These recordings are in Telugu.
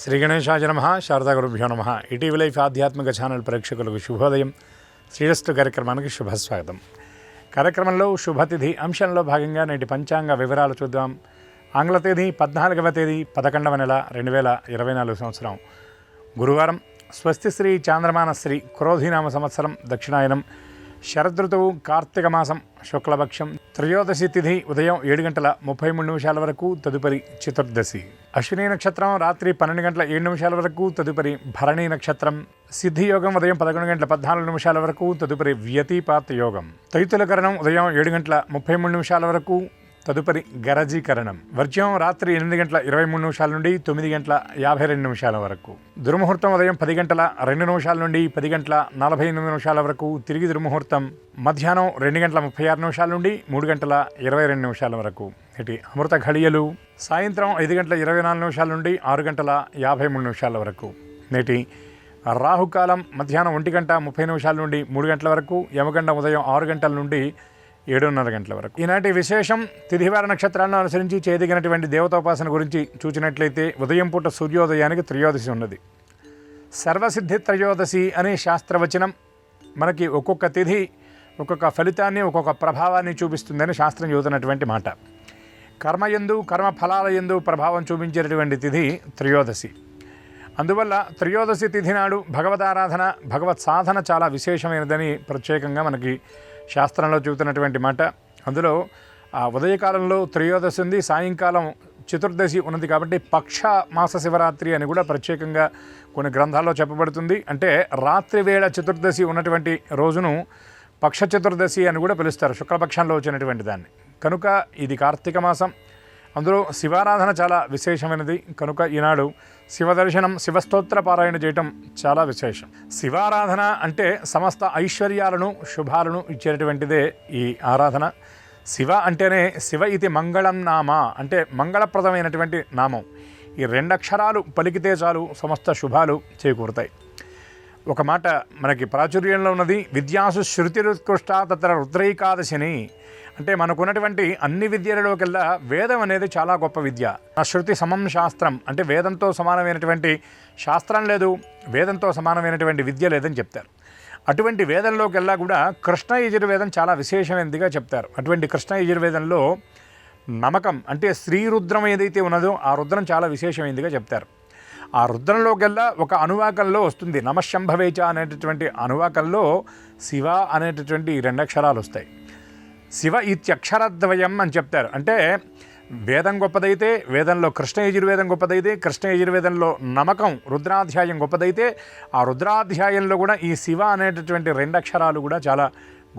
శ్రీ గణేశాయ నమః. శారదా గురుభ్యో నమః. ఈటీవీ లైఫ్ ఆధ్యాత్మిక ఛానల్ ప్రేక్షకులకు శుభోదయం. శ్రీరస్తు కార్యక్రమానికి శుభస్వాగతం. కార్యక్రమంలో శుభతిథి అంశంలో భాగంగా నేటి పంచాంగ వివరాలు చూద్దాం. ఆంగ్ల తేదీ 14వ తేదీ 11వ నెల 2024 సంవత్సరం గురువారం. స్వస్తి శ్రీ చాంద్రమానశ్రీ క్రోధినామ సంవత్సరం దక్షిణాయనం. శరదృతువు కార్తీక మాసం శుక్లపక్షం. త్రయోదశి తిథి ఉదయం 7:33 వరకు, తదుపరి చతుర్దశి. అశ్విని నక్షత్రం రాత్రి 12:07 వరకు, తదుపరి భరణి నక్షత్రం. సిద్ధియోగం ఉదయం 11:14 వరకు, తదుపరి వ్యతిపాత యోగం. తైతులకరణం ఉదయం 7:33 వరకు, తదుపరి గరజీకరణం. వర్జ్యం రాత్రి 8:23 నుండి 9:52 వరకు. దుర్ముహూర్తం ఉదయం 10:02 నుండి 10:48 వరకు, తిరిగి దుర్ముహూర్తం మధ్యాహ్నం 2:36 నుండి 3:22 వరకు. ఇటు అమృత ఘడియలు సాయంత్రం 5:24 నుండి 6:53 వరకు. నేటి రాహుకాలం మధ్యాహ్నం 1:30 నుండి 3 గంటల వరకు, యమగండం ఉదయం 6 గంటల నుండి 7:30 గంటల వరకు. ఈనాటి విశేషం తిథివార నక్షత్రాలను అనుసరించి చేయదగినటువంటి దేవతోపాసన గురించి చూసినట్లయితే ఉదయం పూట సూర్యోదయానికి త్రయోదశి ఉన్నది. సర్వసిద్ధి త్రయోదశి అనే శాస్త్రవచనం మనకి ఒక్కొక్క తిథి ఒక్కొక్క ఫలితాన్ని ఒక్కొక్క ప్రభావాన్ని చూపిస్తుందని శాస్త్రం చెబుతున్నటువంటి మాట. కర్మయందు కర్మ ఫలాల యందు ప్రభావం చూపించేటటువంటి తిథి త్రయోదశి. అందువల్ల త్రయోదశి తిథి నాడు భగవదారాధన భగవత్ సాధన చాలా విశేషమైనదని ప్రత్యేకంగా మనకి శాస్త్రంలో చెబుతున్నటువంటి మాట. అందులో ఉదయకాలంలో త్రయోదశి ఉంది, సాయంకాలం చతుర్దశి ఉన్నది. కాబట్టి పక్ష మాస శివరాత్రి అని కూడా ప్రత్యేకంగా కొన్ని గ్రంథాల్లో చెప్పబడుతుంది. అంటే రాత్రి వేళ చతుర్దశి ఉన్నటువంటి రోజును పక్ష చతుర్దశి అని కూడా పిలుస్తారు, శుక్లపక్షంలో వచ్చినటువంటి దాన్ని. కనుక ఇది కార్తీక మాసం, అందులో శివారాధన చాలా విశేషమైనది. కనుక ఈనాడు శివదర్శనం శివస్తోత్ర పారాయణ చేయటం చాలా విశేషం. శివారాధన అంటే సమస్త ఐశ్వర్యాలను శుభాలను ఇచ్చేటటువంటిదే ఈ ఆరాధన. శివ అంటేనే శివ ఇది మంగళం నామ, అంటే మంగళప్రదమైనటువంటి నామం. ఈ 2 అక్షరాలు పలికితే చాలు సమస్త శుభాలు చేకూరుతాయి. ఒక మాట మనకి ప్రాచుర్యంలో ఉన్నది, విద్యాసు శృతిరుత్కృష్ట తత్ర రుద్రైకాదశిని. అంటే మనకున్నటువంటి అన్ని విద్యలలోకెల్లా వేదం అనేది చాలా గొప్ప విద్య. శృతి సమం శాస్త్రం, అంటే వేదంతో సమానమైనటువంటి శాస్త్రం లేదు, వేదంతో సమానమైనటువంటి విద్య లేదని చెప్తారు. అటువంటి వేదంలోకెల్లా కూడా కృష్ణ యజుర్వేదం చాలా విశేషమైనదిగా చెప్తారు. అటువంటి కృష్ణ యజుర్వేదంలో నమకం అంటే శ్రీరుద్రం ఏదైతే ఉన్నదో ఆ రుద్రం చాలా విశేషమైనదిగా చెప్తారు. ఆ రుద్రంలోకెల్లా ఒక అనువాకంలో వస్తుంది, నమశంభవేచ అనేటటువంటి అనువాకంలో శివ అనేటటువంటి 2 అక్షరాలు వస్తాయి. శివ ఇత్యక్షరద్వయం అని చెప్తారు. అంటే వేదం గొప్పదైతే, వేదంలో కృష్ణ యజుర్వేదం గొప్పదైతే, కృష్ణ యజుర్వేదంలో నమకం రుద్రాధ్యాయం గొప్పదైతే, ఆ రుద్రాధ్యాయంలో కూడా ఈ శివ అనేటటువంటి 2 అక్షరాలు కూడా చాలా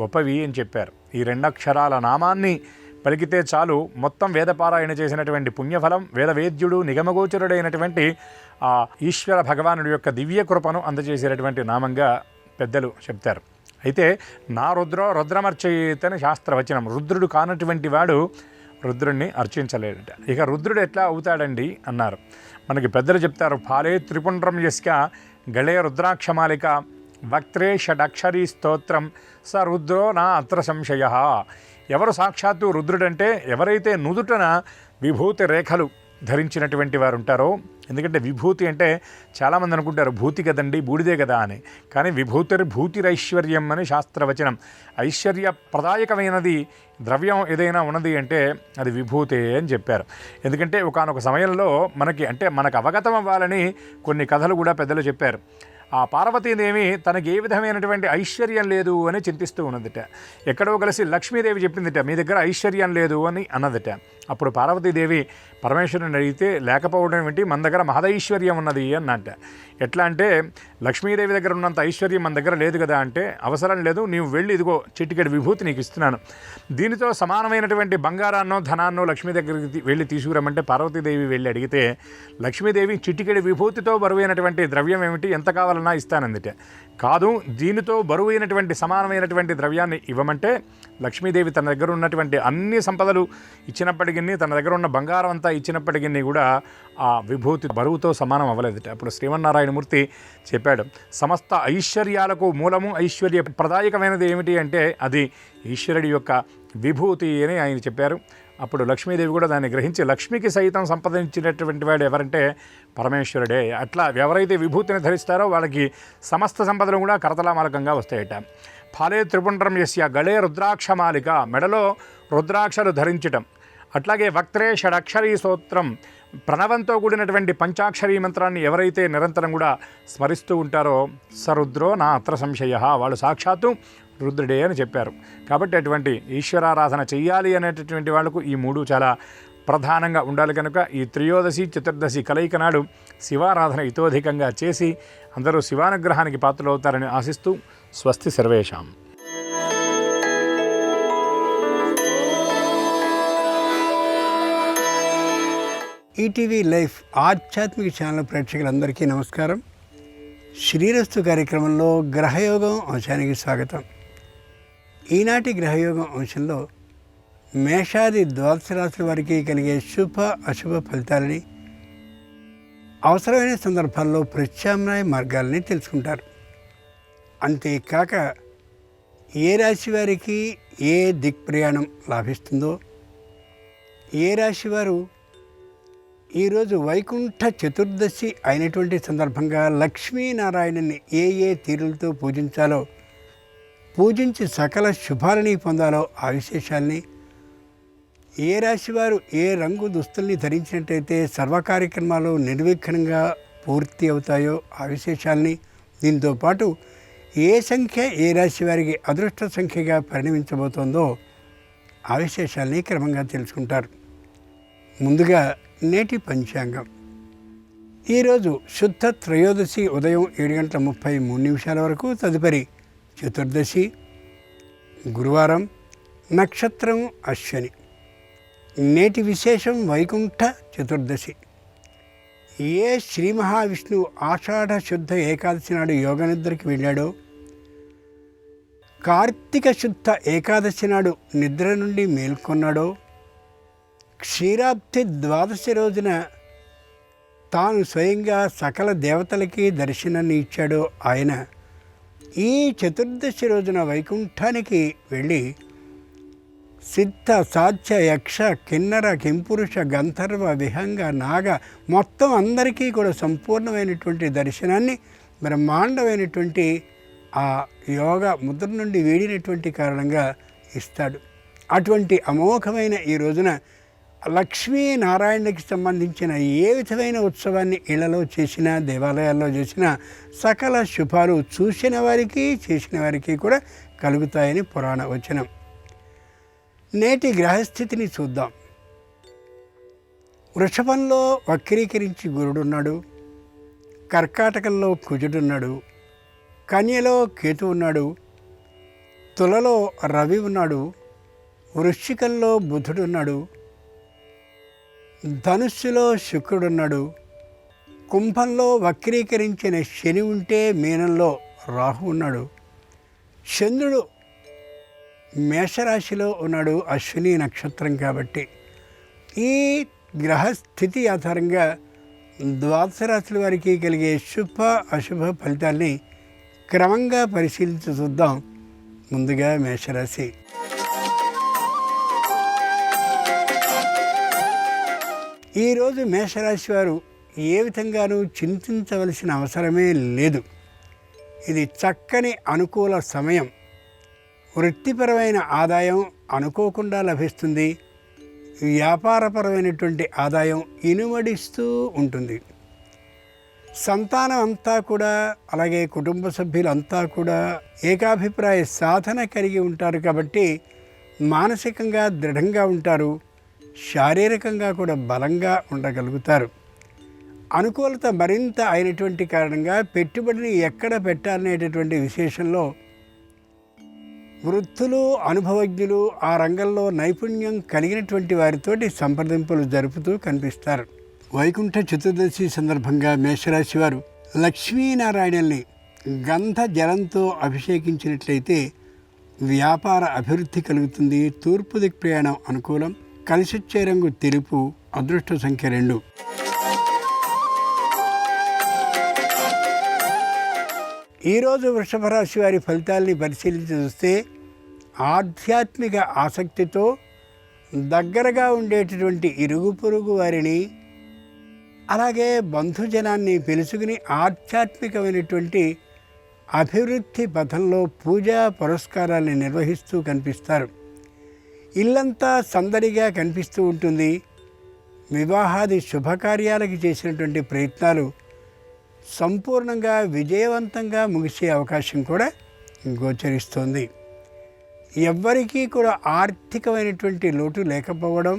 గొప్పవి అని చెప్పారు. ఈ 2 అక్షరాల నామాన్ని పలికితే చాలు మొత్తం వేదపారాయణ చేసినటువంటి పుణ్యఫలం, వేదవేద్యుడు నిగమగోచరుడైనటువంటి ఆ ఈశ్వర భగవానుడి యొక్క దివ్య కృపను అందజేసేటటువంటి నామంగా పెద్దలు చెప్తారు. అయితే నా రుద్రమర్చయితని శాస్త్రవచనం. రుద్రుడు కానటువంటి వాడు రుద్రుడిని అర్చించలేడట. ఇక రుద్రుడు ఎట్లా అవుతాడండి అన్నారు. మనకి పెద్దలు చెప్తారు, ఫాలే త్రిపుండ్రం యస్య గళే రుద్రాక్షమాలిక వక్త్రే షడక్షరీ స్తోత్రం స రుద్రో నా అత్ర సంశయ. ఎవరు సాక్షాత్తు రుద్రుడంటే ఎవరైతే నుదుటన విభూతి రేఖలు ధరించినటువంటి వారు ఉంటారో. ఎందుకంటే విభూతి అంటే చాలామంది అనుకుంటారు భూతి కదండి, బూడిదే కదా అని. కానీ భూతిరైశ్వర్యం అని శాస్త్రవచనం. ఐశ్వర్య ప్రదాయకమైనది ద్రవ్యం ఏదైనా ఉన్నది అంటే అది విభూతే అని చెప్పారు. ఎందుకంటే ఒకానొక సమయంలో మనకు అవగతం అవ్వాలని కొన్ని కథలు కూడా పెద్దలు చెప్పారు. ఆ పార్వతీదేవి తనకి ఏ విధమైనటువంటి ఐశ్వర్యం లేదు అని చింతిస్తూ ఉన్నదిట. ఎక్కడో కలిసి లక్ష్మీదేవి చెప్పిందిట, మీ దగ్గర ఐశ్వర్యం లేదు అని అన్నదిట. అప్పుడు పార్వతీదేవి పరమేశ్వరుని అడిగితే, లేకపోవడం ఏంటి, మన దగ్గర మహదైశ్వర్యం ఉన్నది అన్నట్ట. ఎట్లా అంటే, లక్ష్మీదేవి దగ్గర ఉన్నంత ఐశ్వర్యం మన దగ్గర లేదు కదా అంటే, అవసరం లేదు, నీవు వెళ్ళి ఇదిగో చిటికెడు విభూతి నీకు ఇస్తున్నాను, దీనితో సమానమైనటువంటి బంగారాన్నో ధనాన్నో లక్ష్మీ దగ్గరికి వెళ్ళి తీసుకురమ్మంటే పార్వతీదేవి వెళ్ళి అడిగితే లక్ష్మీదేవి చిటికెడు విభూతితో బరువైనటువంటి ద్రవ్యం ఏమిటి, ఎంత కావాలన్నా ఇస్తానందిట. కాదు, దీనితో బరువైనటువంటి సమానమైనటువంటి ద్రవ్యాన్ని ఇవ్వమంటే లక్ష్మీదేవి తన దగ్గర ఉన్నటువంటి అన్ని సంపదలు ఇచ్చినప్పటికీ, తన దగ్గర ఉన్న బంగారం అంతా ఇచ్చినప్పటికీ కూడా ఆ విభూతి బరువుతో సమానం అవ్వలేదుట. అప్పుడు శ్రీమన్నారాయణమూర్తి చెప్పాడు, సమస్త ఐశ్వర్యాలకు మూలము ఐశ్వర్య ప్రదాయకమైనది ఏమిటి అంటే అది ఈశ్వరుడి యొక్క విభూతి అని ఆయన చెప్పారు. అప్పుడు లక్ష్మీదేవి కూడా దాన్ని గ్రహించి లక్ష్మికి సైతం సంపదించినటువంటి వాడు ఎవరంటే పరమేశ్వరుడే. అట్లా ఎవరైతే విభూతిని ధరిస్తారో వాళ్ళకి సమస్త సంపదలు కూడా కరతలామలకంగా వస్తాయట. ఫాలే త్రిపుండ్రం యస్య గళే రుద్రాక్షమాలిక, మెడలో రుద్రాక్షలు ధరించటం. అట్లాగే వక్త్రే షడక్షరీ స్తోత్రం, ప్రణవంతో కూడినటువంటి పంచాక్షరీ మంత్రాన్ని ఎవరైతే నిరంతరం కూడా స్మరిస్తూ ఉంటారో సరుద్రో నా అత్ర సంశయ, వాళ్ళు సాక్షాత్తు రుద్రుడే అని చెప్పారు. కాబట్టి అటువంటి ఈశ్వరారాధన చెయ్యాలి అనేటటువంటి వాళ్ళకు ఈ మూడు చాలా ప్రధానంగా ఉండాలి. కనుక ఈ త్రయోదశి చతుర్దశి కలయిక నాడు శివారాధన ఇతోధికంగా చేసి అందరూ శివానుగ్రహానికి పాత్రలవుతారని ఆశిస్తూ స్వస్తి సర్వేషాం. ఈటీవీ లైఫ్ ఆధ్యాత్మిక ఛానల్ ప్రేక్షకులందరికీ నమస్కారం. శ్రీరస్తు కార్యక్రమంలో గ్రహయోగం అంశానికి స్వాగతం. ఈనాటి గ్రహయోగం అంశంలో మేషాది ద్వాదశ రాశుల వారికి కలిగే శుభ అశుభ ఫలితాలని, అవసరమైన సందర్భాల్లో ప్రత్యామ్నాయ మార్గాలని తెలుసుకుంటారు. అంతేకాక ఏ రాశి వారికి ఏ దిక్ప్రయాణం లాభిస్తుందో, ఏ రాశి వారు ఈరోజు వైకుంఠ చతుర్దశి అయినటువంటి సందర్భంగా లక్ష్మీనారాయణని ఏ తీరులతో పూజించాలో, పూజించి సకల శుభాలని పొందాలో ఆ విశేషాల్ని, ఏ రాశివారు ఏ రంగు దుస్తుల్ని ధరించినట్టయితే సర్వ కార్యక్రమాలు నిర్విఘ్నంగా పూర్తి అవుతాయో ఆ విశేషాల్ని, దీంతో పాటు ఏ సంఖ్య ఏ రాశి వారికి అదృష్ట సంఖ్యగా పరిణమించబోతోందో ఆ విశేషాల్ని క్రమంగా తెలుసుకుంటారు. ముందుగా నేటి పంచాంగం. ఈరోజు శుద్ధ త్రయోదశి ఉదయం 7:33 వరకు, తదుపరి చతుర్దశి గురువారం, నక్షత్రం అశ్వని. నేటి విశేషం వైకుంఠ చతుర్దశి. ఏ శ్రీ మహావిష్ణువు ఆషాఢ శుద్ధ ఏకాదశి నాడు యోగనిద్రకి వెళ్ళాడో, కార్తీక శుద్ధ ఏకాదశి నాడు నిద్ర నుండి మేల్కొన్నాడో, క్షీరాబ్ది ద్వాదశి రోజున తాను స్వయంగా సకల దేవతలకి దర్శనాన్ని ఇచ్చాడో ఆయన ఈ చతుర్దశి రోజున వైకుంఠానికి వెళ్ళి సిద్ధ సాధ్య యక్ష కిన్నర కింపురుష గంధర్వ విహంగ నాగ మొత్తం అందరికీ కూడా సంపూర్ణమైనటువంటి దర్శనాన్ని బ్రహ్మాండమైనటువంటి ఆ యోగ ముద్ర నుండి వీడినటువంటి కారణంగా ఇస్తాడు. అటువంటి అమోఘమైన ఈ రోజున లక్ష్మీనారాయణకి సంబంధించిన ఏ విధమైన ఉత్సవాన్ని ఇళ్లలో చేసినా, దేవాలయాల్లో చేసినా సకల శుభాలు చూసిన వారికి చేసిన వారికి కూడా కలుగుతాయని పురాణ వచనం. నేటి గ్రహస్థితిని చూద్దాం. వృషభంలో వక్రీకరించి గురుడున్నాడు, కర్కాటకంలో కుజుడున్నాడు, కన్యలో కేతు ఉన్నాడు, తులలో రవి ఉన్నాడు, వృశ్చికంలో బుధుడున్నాడు, ధనుస్సులో శుక్రుడున్నాడు, కుంభంలో వక్రీకరించిన శని ఉంటే మీనంలో రాహు ఉన్నాడు, చంద్రుడు మేషరాశిలో ఉన్నాడు, అశ్విని నక్షత్రం కాబట్టి. ఈ గ్రహస్థితి ఆధారంగా ద్వాదశ రాశుల వారికి కలిగే శుభ అశుభ ఫలితాల్ని క్రమంగా పరిశీలించి చూద్దాం. ముందుగా మేషరాశి. ఈరోజు మేషరాశి వారు ఏ విధంగానూ చింతించవలసిన అవసరమే లేదు. ఇది చక్కని అనుకూల సమయం. వృత్తిపరమైన ఆదాయం అనుకోకుండా లభిస్తుంది. వ్యాపారపరమైనటువంటి ఆదాయం ఇనుమడిస్తూ ఉంటుంది. సంతానం అంతా కూడా, అలాగే కుటుంబ సభ్యులంతా కూడా ఏకాభిప్రాయ సాధన కలిగి ఉంటారు కాబట్టి మానసికంగా దృఢంగా ఉంటారు, శారీరకంగా కూడా బలంగా ఉండగలుగుతారు. అనుకూలత మరింత అయినటువంటి కారణంగా పెట్టుబడిని ఎక్కడ పెట్టాలనేటటువంటి విశేషంలో వృద్ధులు, అనుభవజ్ఞులు, ఆ రంగంలో నైపుణ్యం కలిగినటువంటి వారితోటి సంప్రదింపులు జరుపుతూ కనిపిస్తారు. వైకుంఠ చతుర్దశి సందర్భంగా మేషరాశి వారు లక్ష్మీనారాయణల్ని గంధ జలంతో అభిషేకించినట్లయితే వ్యాపార అభివృద్ధి కలుగుతుంది. తూర్పు దిక్ ప్రయాణం అనుకూలం. కలిసొచ్చే రంగు తెలుపు. అదృష్ట సంఖ్య 2. ఈరోజు వృషభ రాశి వారి ఫలితాలని పరిశీలించి చూస్తే ఆధ్యాత్మిక ఆసక్తితో దగ్గరగా ఉండేటటువంటి ఇరుగు పొరుగు వారిని అలాగే బంధుజనాన్ని పిలుచుకుని ఆధ్యాత్మికమైనటువంటి అభివృద్ధి పథంలో పూజా పురస్కారాన్ని నిర్వహిస్తూ కనిపిస్తారు. ఇల్లంతా సందడిగా కనిపిస్తూ ఉంటుంది. వివాహాది శుభకార్యాలకి చేసినటువంటి ప్రయత్నాలు సంపూర్ణంగా విజయవంతంగా ముగిసే అవకాశం కూడా గోచరిస్తోంది. ఎవ్వరికీ కూడా ఆర్థికమైనటువంటి లోటు లేకపోవడం,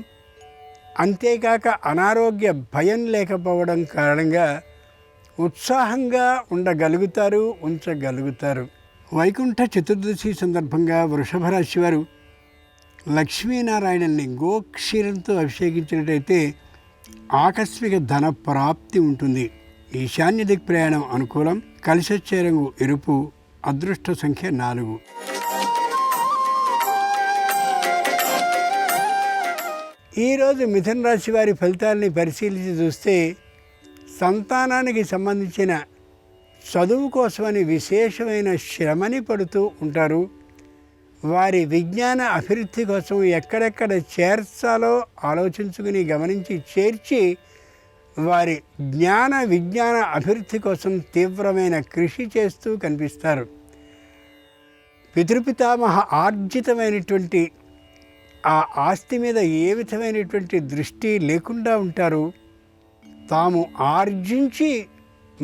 అంతేకాక అనారోగ్య భయం లేకపోవడం కారణంగా ఉత్సాహంగా ఉండగలుగుతారు, ఉంచగలుగుతారు. వైకుంఠ చతుర్దశి సందర్భంగా వృషభ రాశి వారు లక్ష్మీనారాయణల్ని గోక్షీరంతో అభిషేకించినట్టయితే ఆకస్మిక ధన ప్రాప్తి ఉంటుంది. ఈశాన్య దిక్ ప్రయాణం అనుకూలం. కలిసొచ్చే రంగు ఎరుపు. అదృష్ట సంఖ్య 4. ఈరోజు మిథున రాశి వారి ఫలితాలని పరిశీలించి చూస్తే సంతానానికి సంబంధించిన చదువు కోసమని విశేషమైన శ్రమని పడుతూ ఉంటారు. వారి విజ్ఞాన అభివృద్ధి కోసం ఎక్కడెక్కడ చేర్చాలో ఆలోచించుకుని గమనించి చేర్చి వారి జ్ఞాన విజ్ఞాన అభివృద్ధి కోసం తీవ్రమైన కృషి చేస్తూ కనిపిస్తారు. పితృపితామహ ఆర్జితమైనటువంటి ఆ ఆస్తి మీద ఏ విధమైనటువంటి దృష్టి లేకుండా ఉంటారు. తాము ఆర్జించి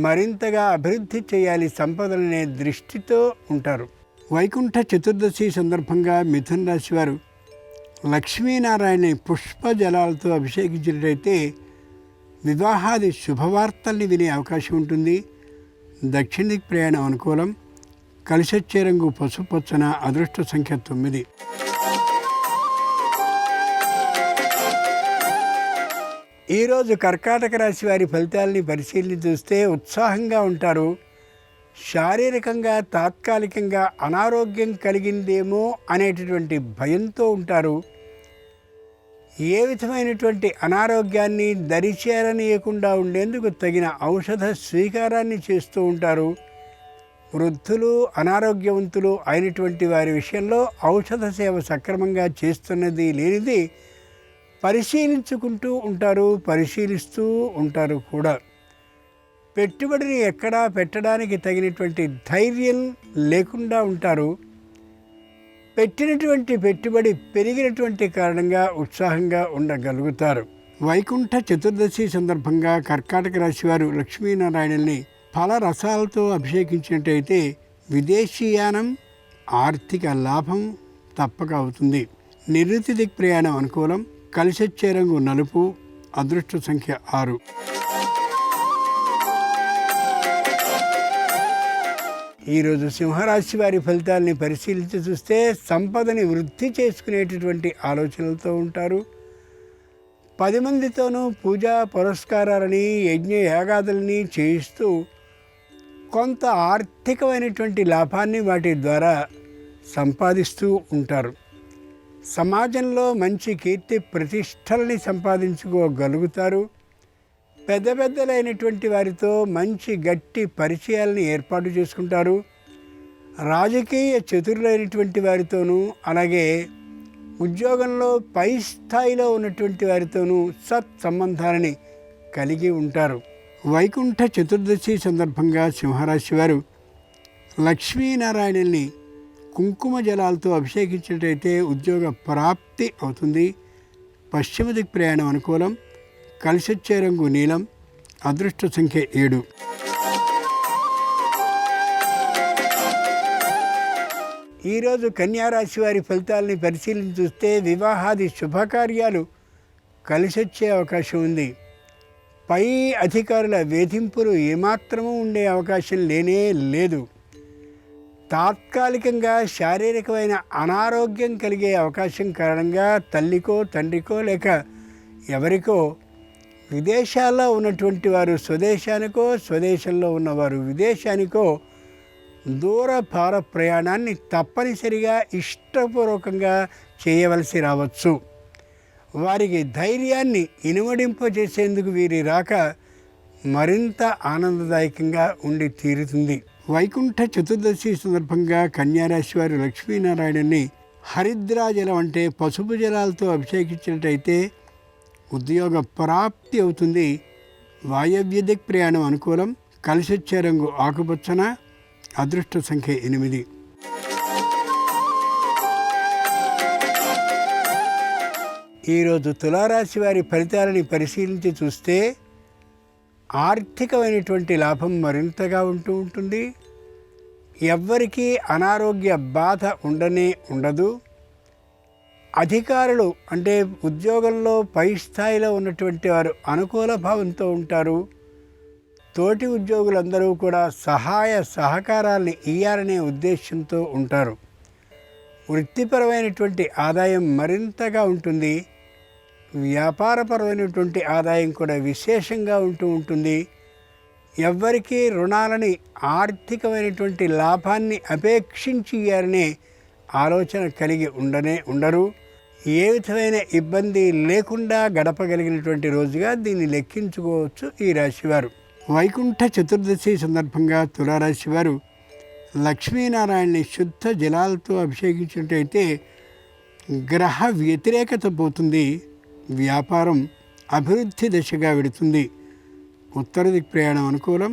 మరింతగా అభివృద్ధి చేయాలి సంపదలనే దృష్టితో ఉంటారు. వైకుంఠ చతుర్దశి సందర్భంగా మిథున రాశి వారు లక్ష్మీనారాయణ పుష్ప జలాలతో అభిషేకించినట్టయితే వివాహాది శుభవార్తల్ని వినే అవకాశం ఉంటుంది. దక్షిణ దిక్ ప్రయాణం అనుకూలం. కలిసొచ్చే రంగు పసుపచ్చన. అదృష్ట సంఖ్య 9. ఈరోజు కర్కాటక రాశి వారి ఫలితాలని పరిశీలించి చూస్తే ఉత్సాహంగా ఉంటారు. శారీరకంగా తాత్కాలికంగా అనారోగ్యం కలిగిందేమో అనేటటువంటి భయంతో ఉంటారు. ఏ విధమైనటువంటి అనారోగ్యాన్ని దరిచేరనీయకుండా ఉండేందుకు తగిన ఔషధ స్వీకారాన్ని చేస్తూ ఉంటారు. వృద్ధులు అనారోగ్యవంతులు అయినటువంటి వారి విషయంలో ఔషధ సేవ సక్రమంగా చేస్తున్నది లేనిది పరిశీలించుకుంటూ ఉంటారు, పరిశీలిస్తూ ఉంటారు కూడా. పెట్టుబడిని ఎక్కడా పెట్టడానికి తగినటువంటి ధైర్యం లేకుండా ఉంటారు. పెట్టినటువంటి పెట్టుబడి పెరిగినటువంటి కారణంగా ఉత్సాహంగా ఉండగలుగుతారు. వైకుంఠ చతుర్దశి సందర్భంగా కర్కాటక రాశి వారు లక్ష్మీనారాయణల్ని ఫలరసాలతో అభిషేకించినట్టయితే విదేశీయానం ఆర్థిక లాభం తప్పక అవుతుంది. నివృత్తి దిక్ ప్రయాణం అనుకూలం. కలిసొచ్చే రంగు నలుపు. అదృష్ట సంఖ్య 6. ఈరోజు సింహరాశి వారి ఫలితాలని పరిశీలించి చూస్తే సంపదని వృద్ధి చేసుకునేటటువంటి ఆలోచనలతో ఉంటారు. 10 మందితోనూ పూజా పురస్కారాలని యజ్ఞ యాగాదులని చేయిస్తూ కొంత ఆర్థికమైనటువంటి లాభాన్ని వాటి ద్వారా సంపాదిస్తూ ఉంటారు. సమాజంలో మంచి కీర్తి ప్రతిష్టలని సంపాదించుకోగలుగుతారు. పెద్దలైనటువంటి వారితో మంచి గట్టి పరిచయాలని ఏర్పాటు చేసుకుంటారు. రాజకీయ చతురులైనటువంటి వారితోనూ అలాగే ఉద్యోగంలో పై స్థాయిలో ఉన్నటువంటి వారితోనూ సత్సంబంధాలని కలిగి ఉంటారు. వైకుంఠ చతుర్దశి సందర్భంగా సింహరాశి వారు లక్ష్మీనారాయణల్ని కుంకుమ జలాలతో అభిషేకించినట్టయితే ఉద్యోగ ప్రాప్తి అవుతుంది. పశ్చిమ దిక్ ప్రయాణం అనుకూలం. కలిసొచ్చే రంగు నీలం. అదృష్ట సంఖ్య 7. ఈరోజు కన్యారాశి వారి ఫలితాలని పరిశీలించి చూస్తే వివాహాది శుభకార్యాలు కలిసొచ్చే అవకాశం ఉంది. పై అధికారుల వేధింపులు ఏమాత్రమూ ఉండే అవకాశం లేనే లేదు. తాత్కాలికంగా శారీరకమైన అనారోగ్యం కలిగే అవకాశం కారణంగా తల్లికో తండ్రికో లేక ఎవరికో విదేశాల్లో ఉన్నటువంటి వారు స్వదేశానికో స్వదేశంలో ఉన్నవారు విదేశానికో దూర భార ప్రయాణాన్ని తప్పనిసరిగా ఇష్టపూర్వకంగా చేయవలసి రావచ్చు. వారికి ధైర్యాన్ని ఇనుమడింపజేసేందుకు వీరి రాక మరింత ఆనందదాయకంగా ఉండి తీరుతుంది. వైకుంఠ చతుర్దశి సందర్భంగా కన్యారాశి వారు లక్ష్మీనారాయణని హరిద్రాజలం అంటే పసుపు జలాలతో అభిషేకించినట్టయితే ఉద్యోగ ప్రాప్తి అవుతుంది. వాయవ్య దిక్ ప్రయాణం అనుకూలం. కలిసొచ్చే రంగు ఆకుపచ్చన. అదృష్ట సంఖ్య 8. ఈరోజు తులారాశి వారి ఫలితాలని పరిశీలించి చూస్తే ఆర్థికమైనటువంటి లాభం మరింతగా ఉంటుంది. ఎవ్వరికీ అనారోగ్య బాధ ఉండదు. అధికారులు అంటే ఉద్యోగంలో పై స్థాయిలో ఉన్నటువంటి వారు అనుకూల భావంతో ఉంటారు. తోటి ఉద్యోగులందరూ కూడా సహాయ సహకారాల్ని ఇయ్యాలనే ఉద్దేశంతో ఉంటారు. వృత్తిపరమైనటువంటి ఆదాయం మరింతగా ఉంటుంది. వ్యాపారపరమైనటువంటి ఆదాయం కూడా విశేషంగా ఉంటుంది. ఎవ్వరికీ రుణాలని ఆర్థికమైనటువంటి లాభాన్ని అపేక్షించి ఇయ్యాలనే ఆలోచన కలిగి ఉండరు. ఏ విధమైన ఇబ్బంది లేకుండా గడపగలిగినటువంటి రోజుగా దీన్ని లెక్కించుకోవచ్చు ఈ రాశివారు. వైకుంఠ చతుర్దశి సందర్భంగా తులారాశి వారు లక్ష్మీనారాయణని శుద్ధ జలాలతో అభిషేకించినట్టయితే గ్రహ వ్యతిరేకత పోతుంది. వ్యాపారం అభివృద్ధి దశగా వెడుతుంది. ఉత్తర దిక్ ప్రయాణం అనుకూలం.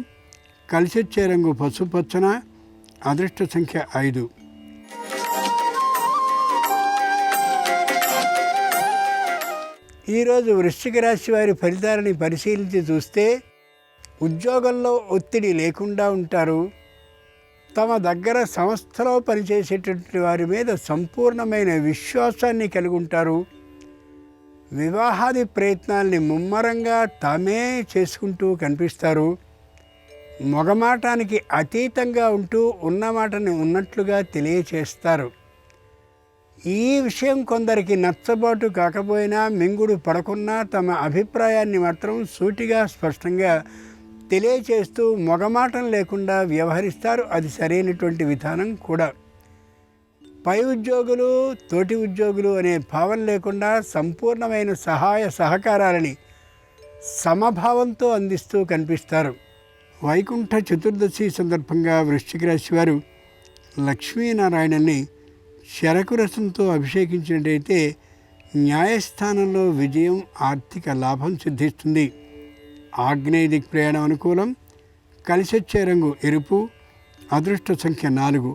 కలిసొచ్చే రంగు పసుపచ్చన. అదృష్ట సంఖ్య 5. ఈరోజు వృశ్చిక రాశి వారి ఫలితాలని పరిశీలించి చూస్తే ఉద్యోగంలో ఒత్తిడి లేకుండా ఉంటారు. తమ దగ్గర సంస్థలో పనిచేసేటటువంటి వారి మీద సంపూర్ణమైన విశ్వాసాన్ని కలిగి ఉంటారు. వివాహాది ప్రయత్నాల్ని ముమ్మరంగా తామే చేసుకుంటూ కనిపిస్తారు. మొగమాటానికి అతీతంగా ఉంటూ ఉన్నమాటని ఉన్నట్లుగా తెలియచేస్తారు. ఈ విషయం కొందరికి నచ్చబాటు కాకపోయినా మింగుడు పడకున్నా తమ అభిప్రాయాన్ని మాత్రం సూటిగా స్పష్టంగా తెలియచేస్తూ మొగమాటం లేకుండా వ్యవహరిస్తారు. అది సరైనటువంటి విధానం కూడా. పై ఉద్యోగులు తోటి ఉద్యోగులు అనే భావం లేకుండా సంపూర్ణమైన సహాయ సహకారాలని సమభావంతో అందిస్తూ కనిపిస్తారు. వైకుంఠ చతుర్దశి సందర్భంగా వృశ్చిక రాశి వారు లక్ష్మీనారాయణని శరకు రసంతో అభిషేకించినట్టయితే న్యాయస్థానంలో విజయం, ఆర్థిక లాభం సిద్ధిస్తుంది. ఆగ్నేయ దిక్ ప్రయాణం అనుకూలం. కలిసొచ్చే రంగు ఎరుపు. అదృష్ట సంఖ్య 4.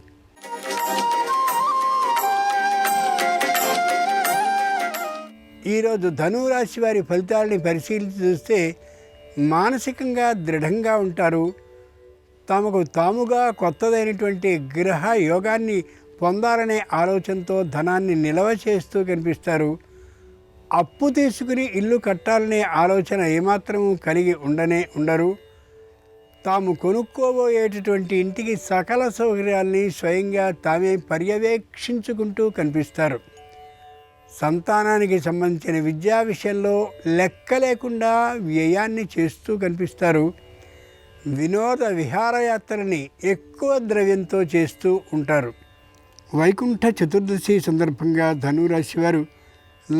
ఈరోజు ధనురాశి వారి ఫలితాలని పరిశీలించి చూస్తే మానసికంగా దృఢంగా ఉంటారు. తమకు తాముగా కొత్తదైనటువంటి గృహ యోగాన్ని పొందాలనే ఆలోచనతో ధనాన్ని నిల్వ చేస్తూ కనిపిస్తారు. అప్పు తీసుకుని ఇల్లు కట్టాలనే ఆలోచన ఏమాత్రము కలిగి ఉండరు. తాము కొనుక్కోబోయేటటువంటి ఇంటికి సకల సౌకర్యాల్ని స్వయంగా తామే పర్యవేక్షించుకుంటూ కనిపిస్తారు. సంతానానికి సంబంధించిన విద్యా విషయంలో లెక్క లేకుండా వ్యయాన్ని చేస్తూ కనిపిస్తారు. వినోద విహారయాత్రని ఎక్కువ ద్రవ్యంతో చేస్తూ ఉంటారు. వైకుంఠ చతుర్దశి సందర్భంగా ధనురాశి వారు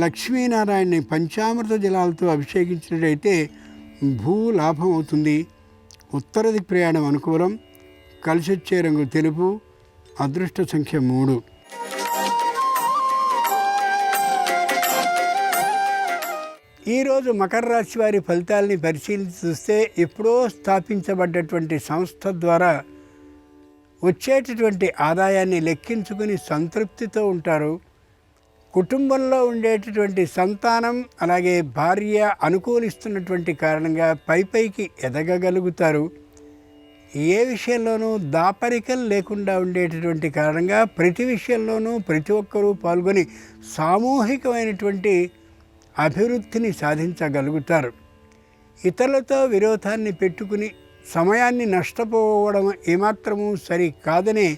లక్ష్మీనారాయణని పంచామృత జలాలతో అభిషేకించినట్టయితే భూలాభం అవుతుంది. ఉత్తర దిక్ ప్రయాణం అనుకూలం. కలిసొచ్చే రంగు తెలుపు. అదృష్ట సంఖ్య 3. ఈరోజు మకర రాశి వారి ఫలితాలని పరిశీలించి చూస్తే ఎప్పుడో స్థాపించబడ్డటువంటి సంస్థ ద్వారా వచ్చేటటువంటి ఆదాయాన్ని లెక్కించుకుని సంతృప్తితో ఉంటారు. కుటుంబంలో ఉండేటటువంటి సంతానం అలాగే భార్య అనుకూలిస్తున్నటువంటి కారణంగా పైకి ఎదగగలుగుతారు. ఏ విషయంలోనూ దాపరికలు లేకుండా ఉండేటటువంటి కారణంగా ప్రతి విషయంలోనూ ప్రతి ఒక్కరూ పాల్గొని సామూహికమైనటువంటి అభివృద్ధిని సాధించగలుగుతారు. ఇతరులతో విరోధాన్ని పెట్టుకుని సమయాన్ని నష్టపోవడం ఏమాత్రమూ సరి కాదనే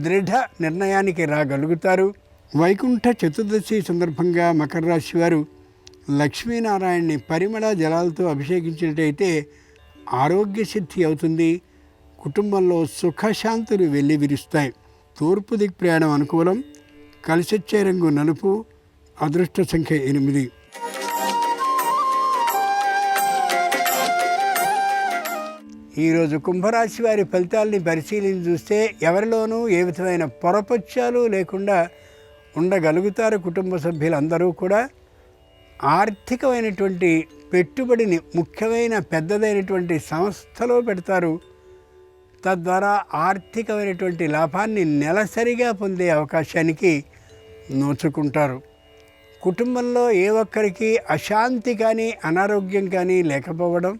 దృఢ నిర్ణయానికి రాగలుగుతారు. వైకుంఠ చతుర్దశి సందర్భంగా మకర రాశి వారు లక్ష్మీనారాయణని పరిమళ జలాలతో అభిషేకించినట్టయితే ఆరోగ్య సిద్ధి అవుతుంది. కుటుంబంలో సుఖశాంతులు వెల్లివిరుస్తాయి. తూర్పు దిక్ ప్రయాణం అనుకూలం. కలిసొచ్చే రంగు నలుపు. అదృష్ట సంఖ్య 8. ఈరోజు కుంభరాశి వారి ఫలితాలని పరిశీలించి చూస్తే ఎవరిలోనూ ఏ విధమైన పొరపచ్చాలు లేకుండా ఉండగలుగుతారు. కుటుంబ సభ్యులందరూ కూడా ఆర్థికమైనటువంటి పెట్టుబడిని ముఖ్యమైన పెద్దదైనటువంటి సంస్థలో పెడతారు. తద్వారా ఆర్థికమైనటువంటి లాభాన్ని నెలసరిగా పొందే అవకాశానికి నోచుకుంటారు. కుటుంబంలో ఏ ఒక్కరికి అశాంతి కానీ అనారోగ్యం కానీ లేకపోవడం,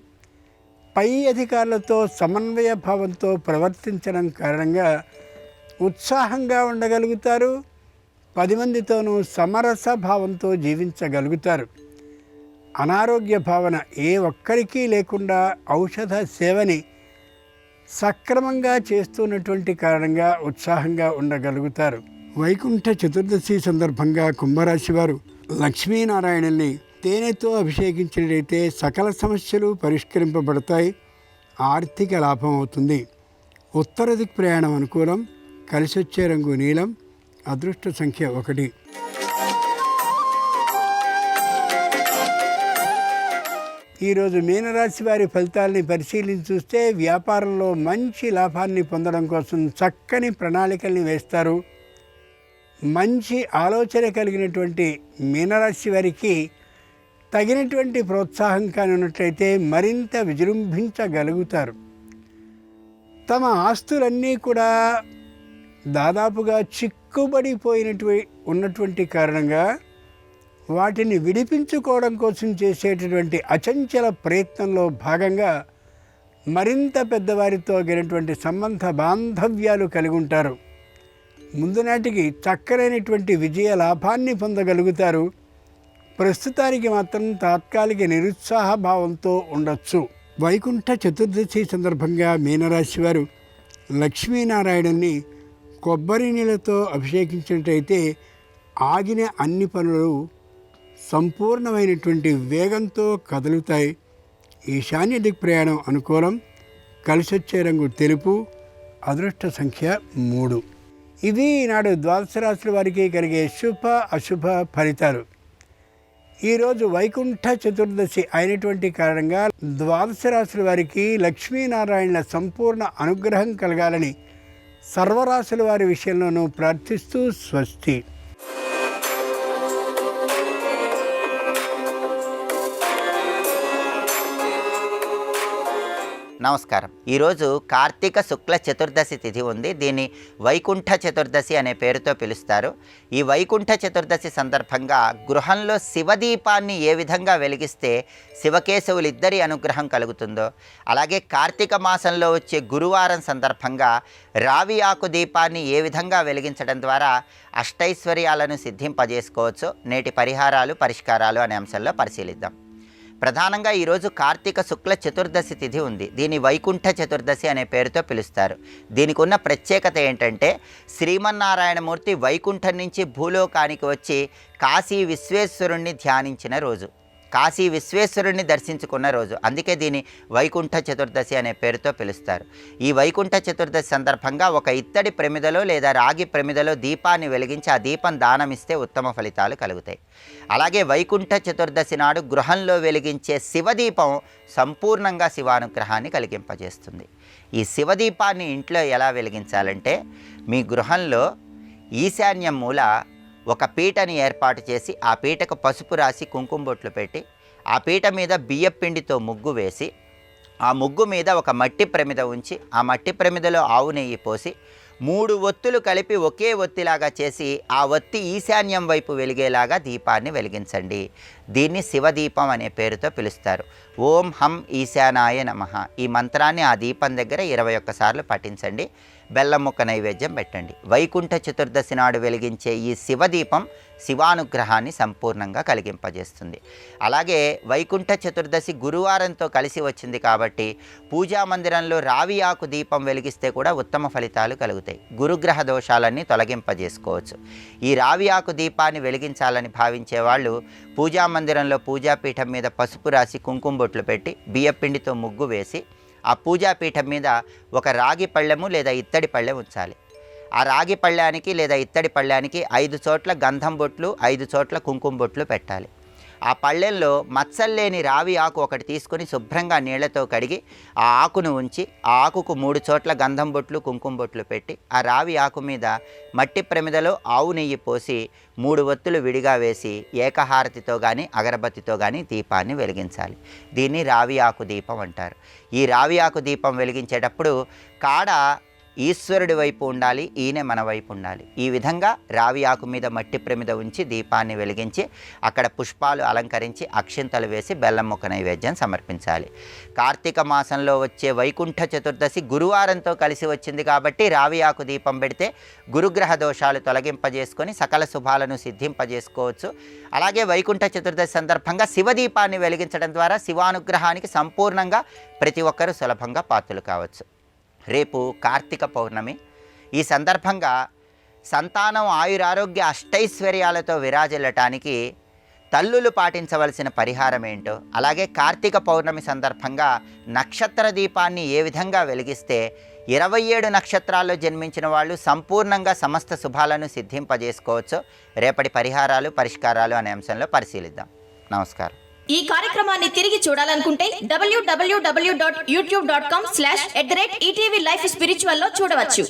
పై అధికారులతో సమన్వయ భావంతో ప్రవర్తించడం కారణంగా ఉత్సాహంగా ఉండగలుగుతారు. 10 మందితోనూ సమరస భావంతో జీవించగలుగుతారు. అనారోగ్య భావన ఏ ఒక్కరికి లేకుండా ఔషధ సేవని సక్రమంగా చేస్తున్నటువంటి కారణంగా ఉత్సాహంగా ఉండగలుగుతారు. వైకుంఠ చతుర్దశి సందర్భంగా కుంభరాశి వారు లక్ష్మీనారాయణుల్ని తేనెతో అభిషేకించినట్లయితే సకల సమస్యలు పరిష్కరింపబడతాయి. ఆర్థిక లాభం అవుతుంది. ఉత్తర దిక్ ప్రయాణం అనుకూలం. కలిసొచ్చే రంగు నీలం. అదృష్ట సంఖ్య 1. ఈరోజు మీనరాశి వారి ఫలితాలని పరిశీలించి చూస్తే వ్యాపారంలో మంచి లాభాన్ని పొందడం కోసం చక్కని ప్రణాళికల్ని వేస్తారు. మంచి ఆలోచన కలిగినటువంటి మీనరాశి వారికి తగినటువంటి ప్రోత్సాహం కాని ఉన్నట్లయితే మరింత విజృంభించగలుగుతారు. తమ ఆస్తులన్నీ కూడా దాదాపుగా ఉన్నటువంటి కారణంగా వాటిని విడిపించుకోవడం కోసం చేసేటటువంటి అచంచల ప్రయత్నంలో భాగంగా మరింత పెద్దవారితో కలిగినటువంటి సంబంధ బాంధవ్యాలు కలిగి ఉంటారు. ముందు నాటికి చక్కనైనటువంటి విజయ లాభాన్ని పొందగలుగుతారు. ప్రస్తుతానికి మాత్రం తాత్కాలిక నిరుత్సాహ భావంతో ఉండొచ్చు. వైకుంఠ చతుర్దశి సందర్భంగా మీనరాశి వారు లక్ష్మీనారాయణుని కొబ్బరి నీళ్ళతో అభిషేకించినట్టయితే ఆగిన అన్ని పనులు సంపూర్ణమైనటువంటి వేగంతో కదులుతాయి. ఈశాన్య దిక్ ప్రయాణం అనుకూలం. కలిసొచ్చే రంగు తెలుపు. అదృష్ట సంఖ్య 3. ఇవి ఈనాడు ద్వాదశ రాశుల వారికి కలిగే శుభ అశుభ ఫలితాలు. ఈరోజు వైకుంఠ చతుర్దశి అయినటువంటి కారణంగా ద్వాదశ రాశుల వారికి లక్ష్మీనారాయణుల సంపూర్ణ అనుగ్రహం కలగాలని సర్వరాశుల వారి విషయంలోనూ ప్రార్థిస్తూ స్వస్తి. నమస్కారం. ఈరోజు కార్తీక శుక్ల చతుర్దశి తిథి ఉంది. దీన్ని వైకుంఠ చతుర్దశి అనే పేరుతో పిలుస్తారు. ఈ వైకుంఠ చతుర్దశి సందర్భంగా గృహంలో శివదీపాన్ని ఏ విధంగా వెలిగిస్తే శివకేశవులిద్దరి అనుగ్రహం కలుగుతుందో, అలాగే కార్తీక మాసంలో వచ్చే గురువారం సందర్భంగా రావి ఆకు దీపాన్ని ఏ విధంగా వెలిగించడం ద్వారా అష్టైశ్వర్యాలను సిద్ధింపజేసుకోవచ్చో నేటి పరిష్కారాలు అనే అంశంలో పరిశీలిద్దాం. ప్రధానంగా ఈరోజు కార్తీక శుక్ల చతుర్దశి తిథి ఉంది. దీని వైకుంఠ చతుర్దశి అనే పేరుతో పిలుస్తారు. దీనికి ఉన్న ప్రత్యేకత ఏంటంటే శ్రీమన్నారాయణమూర్తి వైకుంఠం నుంచి భూలోకానికి వచ్చి కాశీ విశ్వేశ్వరుణ్ణి ధ్యానించిన రోజు, కాశీ విశ్వేశ్వరుణ్ణి దర్శించుకున్న రోజు. అందుకే దీని వైకుంఠ చతుర్దశి అనే పేరుతో పిలుస్తారు. ఈ వైకుంఠ చతుర్దశి సందర్భంగా ఒక ఇత్తడి ప్రమిదలో లేదా రాగి ప్రమిదలో దీపాన్ని వెలిగించి ఆ దీపం దానమిస్తే ఉత్తమ ఫలితాలు కలుగుతాయి. అలాగే వైకుంఠ చతుర్దశి నాడు గృహంలో వెలిగించే శివదీపం సంపూర్ణంగా శివానుగ్రహాన్ని కలిగింపజేస్తుంది. ఈ శివదీపాన్ని ఇంట్లో ఎలా వెలిగించాలంటే మీ గృహంలో ఈశాన్యం మూల ఒక పీటని ఏర్పాటు చేసి ఆ పీటకు పసుపు రాసి కుంకుమ బొట్లు పెట్టి ఆ పీట మీద బియ్యపిండితో ముగ్గు వేసి ఆ ముగ్గు మీద ఒక మట్టి ప్రమిద ఉంచి ఆ మట్టి ప్రమిదలో ఆవు నెయ్యి పోసి 3 ఒత్తులు కలిపి ఒకే ఒత్తిలాగా చేసి ఆ ఒత్తి ఈశాన్యం వైపు వెలిగేలాగా దీపాన్ని వెలిగించండి. దీన్ని శివదీపం అనే పేరుతో పిలుస్తారు. ఓం హం ఈశానాయ నమః ఈ మంత్రాన్ని ఆ దీపం దగ్గర 21 సార్లు పఠించండి. బెల్లం ముక్క నైవేద్యం పెట్టండి. వైకుంఠ చతుర్దశి నాడు వెలిగించే ఈ శివదీపం శివానుగ్రహాన్ని సంపూర్ణంగా కలిగింపజేస్తుంది. అలాగే వైకుంఠ చతుర్దశి గురువారంతో కలిసి వచ్చింది కాబట్టి పూజా మందిరంలో రావి ఆకు దీపం వెలిగిస్తే కూడా ఉత్తమ ఫలితాలు కలుగుతాయి. గురుగ్రహ దోషాలన్నీ తొలగింపజేసుకోవచ్చు. ఈ రావి ఆకు దీపాన్ని వెలిగించాలని భావించే వాళ్ళు పూజా మందిరంలో పూజాపీఠం మీద పసుపు రాసి కుంకుమ బొట్లు పెట్టి బియ్యపిండితో ముగ్గు వేసి ఆ పూజాపీఠం మీద ఒక రాగి పళ్ళెము లేదా ఇత్తడి పళ్ళెం ఉంచాలి. ఆ రాగి పళ్ళానికి లేదా ఇత్తడి పళ్ళానికి 5 చోట్ల గంధం బొట్లు 5 చోట్ల కుంకుమ బొట్లు పెట్టాలి. ఆ పళ్ళెంలో మచ్చల్లేని రావి ఆకు ఒకటి తీసుకొని శుభ్రంగా నీళ్లతో కడిగి ఆ ఆకును ఉంచి ఆ ఆకుకు 3 చోట్ల గంధం బొట్లు కుంకుమ బొట్లు పెట్టి ఆ రావి ఆకు మీద మట్టి ప్రమిదలో ఆవు నెయ్యి పోసి 3 ఒత్తులు విడిగా వేసి ఏకహారతితో కానీ అగరబత్తితో కానీ దీపాన్ని వెలిగించాలి. దీన్ని రావి ఆకు దీపం అంటారు. ఈ రావి ఆకు దీపం వెలిగించేటప్పుడు కాడ ఈశ్వరుడి వైపు ఉండాలి, ఈయన మన వైపు ఉండాలి. ఈ విధంగా రావి ఆకు మీద మట్టి ప్రమిద ఉంచి దీపాన్ని వెలిగించి అక్కడ పుష్పాలు అలంకరించి అక్షింతలు వేసి బెల్లం ముక్క నైవేద్యం సమర్పించాలి. కార్తీక మాసంలో వచ్చే వైకుంఠ చతుర్దశి గురువారంతో కలిసి వచ్చింది కాబట్టి రావి ఆకు దీపం పెడితే గురుగ్రహ దోషాలు తొలగింపజేసుకొని సకల శుభాలను సిద్ధింపజేసుకోవచ్చు. అలాగే వైకుంఠ చతుర్దశి సందర్భంగా శివదీపాన్ని వెలిగించడం ద్వారా శివానుగ్రహానికి సంపూర్ణంగా ప్రతి ఒక్కరూ సులభంగా పాత్రలు కావచ్చు. రేపు కార్తీక పౌర్ణమి. ఈ సందర్భంగా సంతానం ఆయురారోగ్య అష్టైశ్వర్యాలతో విరాజిల్లటానికి తల్లులు పాటించవలసిన పరిహారం ఏంటో, అలాగే కార్తీక పౌర్ణమి సందర్భంగా నక్షత్ర దీపాన్ని ఏ విధంగా వెలిగిస్తే 27 నక్షత్రాల్లో జన్మించిన వాళ్ళు సంపూర్ణంగా సమస్త శుభాలను సిద్ధింపజేసుకోవచ్చు, రేపటి పరిహారాలు పరిష్కారాలు అనే అంశంలో పరిశీలిద్దాం. నమస్కారం. ఈ కార్యక్రమాన్ని తిరిగి చూడాలనుకుంటే www.youtube.com/@ETV Life Spiritual లో చూడవచ్చు.